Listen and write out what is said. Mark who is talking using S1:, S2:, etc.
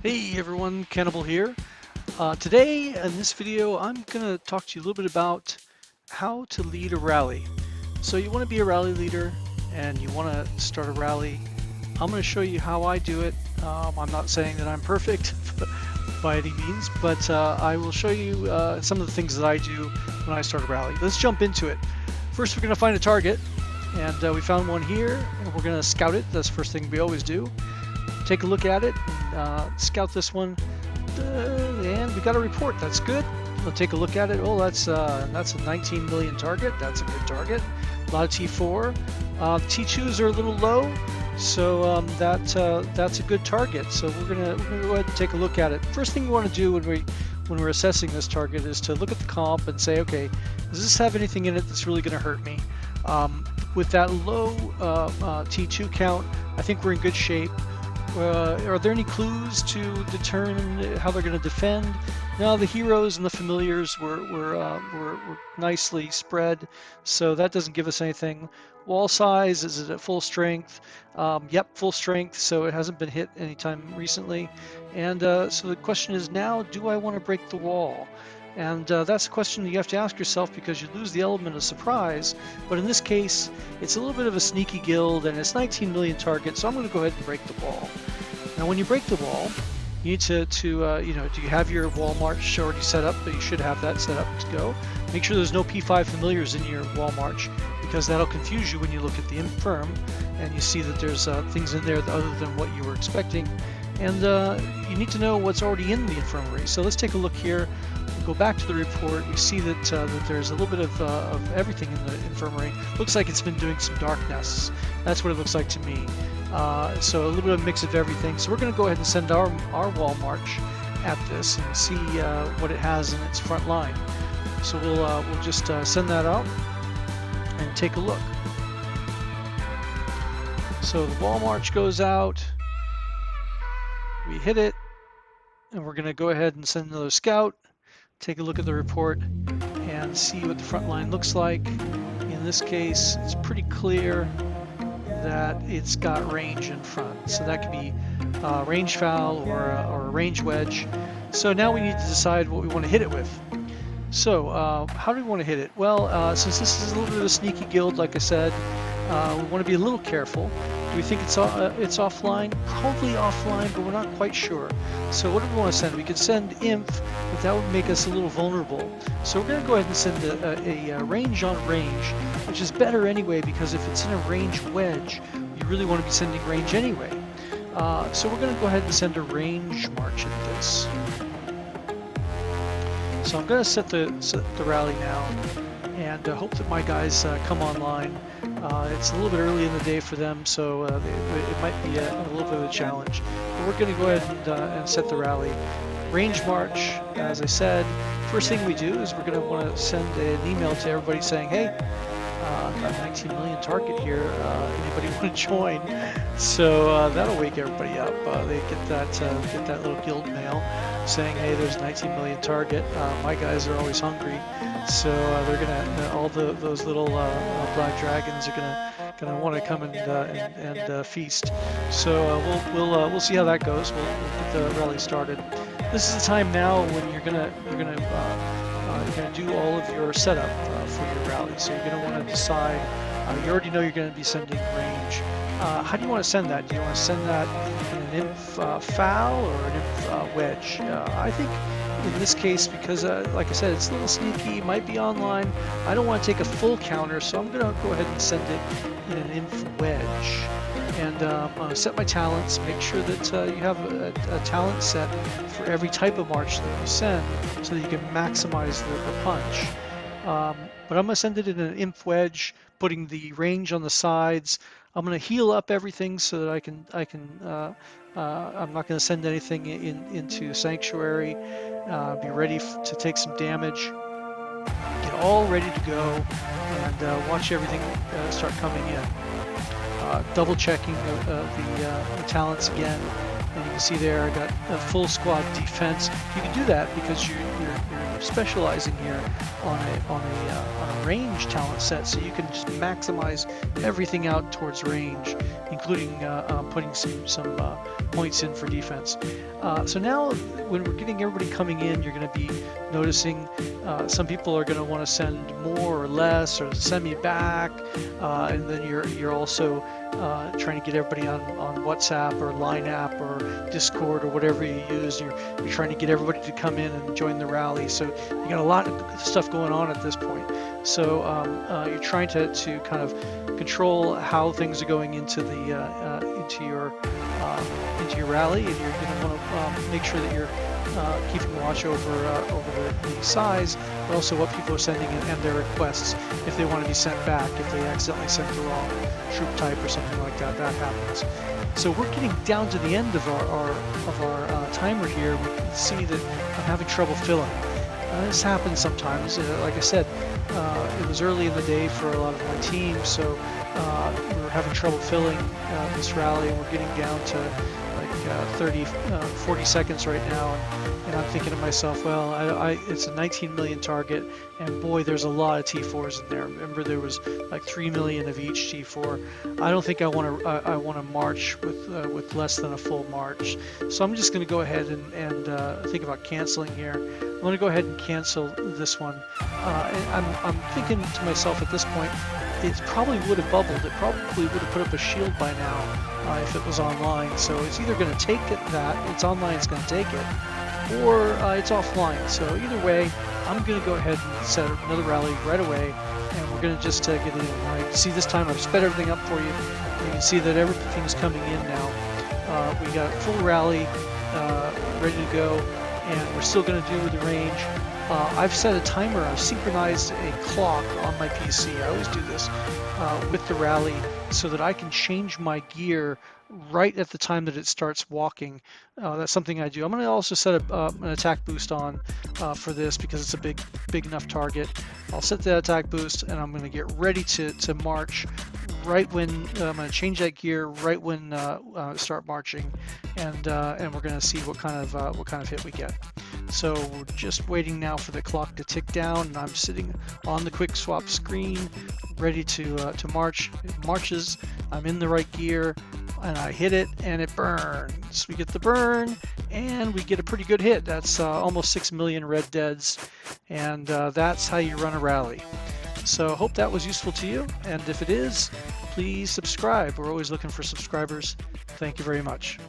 S1: Hey everyone, Cannibal here. Today in this video I'm going to talk to you a little bit about how to lead a rally. So you want to be a rally leader and you want to start a rally. I'm going to show you how I do it. I'm not saying that I'm perfect by any means, but I will show you some of the things that I do when I start a rally. Let's jump into it. First we're going to find a target, and we found one here and we're going to scout it. That's the first thing we always do. Take a look at it, and scout this one, and we got a report. That's good. We'll take a look at it. Oh, that's a 19 million target. That's a good target. A lot of T4. T2s are a little low, so that's a good target. So we're gonna go ahead and take a look at it. First thing we want to do when we're assessing this target is to look at the comp and say, okay, does this have anything in it that's really going to hurt me? With that low T2 count, I think we're in good shape. Are there any clues to determine how they're going to defend? No, the heroes and the familiars were nicely spread, so that doesn't give us anything. Wall size, is it at full strength? Yep, full strength, so it hasn't been hit anytime recently. And so the question is now, do I want to break the wall? And that's a question you have to ask yourself, because you lose the element of surprise. But in this case, it's a little bit of a sneaky guild, and it's 19 million target, so I'm going to go ahead and break the wall. Now, when you break the wall, you need to do you have your wall march already set up? But you should have that set up to go. Make sure there's no P5 familiars in your wall march, because that'll confuse you when you look at the infirm and you see that there's things in there other than what you were expecting. And you need to know what's already in the infirmary. So let's take a look here. Go back to the report. We see that there's a little bit of everything in the infirmary. Looks like it's been doing some dark nests. That's what it looks like to me. So a little bit of a mix of everything. So we're going to go ahead and send our wall march at this and see what it has in its front line. So we'll just send that out and take a look. So the wall march goes out. We hit it, and we're going to go ahead and send another scout. Take a look at the report and see what the front line looks like. In this case, it's pretty clear that it's got range in front. So that could be range foul or a range wedge. So now we need to decide what we want to hit it with. So how do we want to hit it? Well, since this is a little bit of a sneaky guild, like I said, we want to be a little careful. Do we think it's offline? Probably offline, but we're not quite sure. So what do we want to send? We could send Inf, but that would make us a little vulnerable. So we're going to go ahead and send a range on range, which is better anyway, because if it's in a range wedge, you really want to be sending range anyway. So we're going to go ahead and send a range march at this. So I'm going to set the rally now, and hope that my guys come online. It's a little bit early in the day for them, so it might be a little bit of a challenge. But we're going to go ahead and set the rally. Range march, as I said, first thing we do is we're going to want to send an email to everybody saying, hey, got 19 million target here, anybody want to join? So that'll wake everybody up. They get that little guild mail saying, hey, there's 19 million target. My guys are always hungry, so they're gonna all those little black dragons are gonna want to come and feast. So we'll see how that goes. We'll get the rally started. This is the time now when you're gonna do all of your setup for your rally. So you're gonna want to decide. You already know you're going to be sending range. How do you want to send that? Do you want to send that in an inf foul or an inf wedge? I think in this case, because like I said, it's a little sneaky, might be online, I don't want to take a full counter, so I'm going to go ahead and send it in an inf wedge. And set my talents, make sure that you have a talent set for every type of march that you send, so that you can maximize the punch. But I'm going to send it in an inf wedge, putting the range on the sides. I'm going to heal up everything so that I'm not going to send anything into Sanctuary. Be ready to take some damage. Get all ready to go, and watch everything start coming in. Double checking the talents again. And you can see there I got a full squad defense. You can do that because you're specializing here on a range talent set, so you can just maximize everything out towards range, including putting some points in for defense. So now when we're getting everybody coming in, you're going to be noticing some people are going to want to send more or less, or send me back, and then you're also trying to get everybody on WhatsApp or Line app or Discord or whatever you use. You're trying to get everybody to come in and join the rally. So you got a lot of stuff going on at this point. So you're trying to kind of control how things are going into the into your rally, and you're going to want to make sure that you're keeping watch over the size, but also what people are sending and their requests. If they want to be sent back, if they accidentally sent the wrong troop type or something like that, that happens. So we're getting down to the end of our timer here. We can see that I'm having trouble filling. This happens sometimes. Like I said, it was early in the day for a lot of my team, so we were having trouble filling this rally, and we're getting down to like 40 seconds right now, and I'm thinking to myself, well, it's a 19 million target, and boy, there's a lot of T4s in there. Remember, there was like 3 million of each T4. I don't think I want to march with less than a full march, so I'm just going to go ahead and think about canceling here. I'm going to go ahead and cancel this one. I'm thinking to myself at this point, it probably would have bubbled. It probably would have put up a shield by now if it was online. So it's either going to take that, it's online, it's going to take it, or it's offline. So either way, I'm going to go ahead and set another rally right away, and we're going to just get it in. Now, you can see this time I've sped everything up for you. You can see that everything's coming in now. We got a full rally ready to go, and we're still going to do with the range. I've set a timer. I've synchronized a clock on my PC. I always do this with the rally so that I can change my gear right at the time that it starts walking. That's something I do. I'm going to also set an attack boost on for this because it's a big enough target. I'll set the attack boost, and I'm going to get ready to march right when I'm going to change that gear right when start marching, and we're going to see what kind of hit we get. So we're just waiting now for the clock to tick down, and I'm sitting on the quick swap screen ready to march. It marches. I'm in the right gear, and I hit it, and it burns. We get the burn, and we get a pretty good hit. That's almost 6 million red deads, and that's how you run a rally. So hope that was useful to you, and if it is, please subscribe. We're always looking for subscribers. Thank you very much.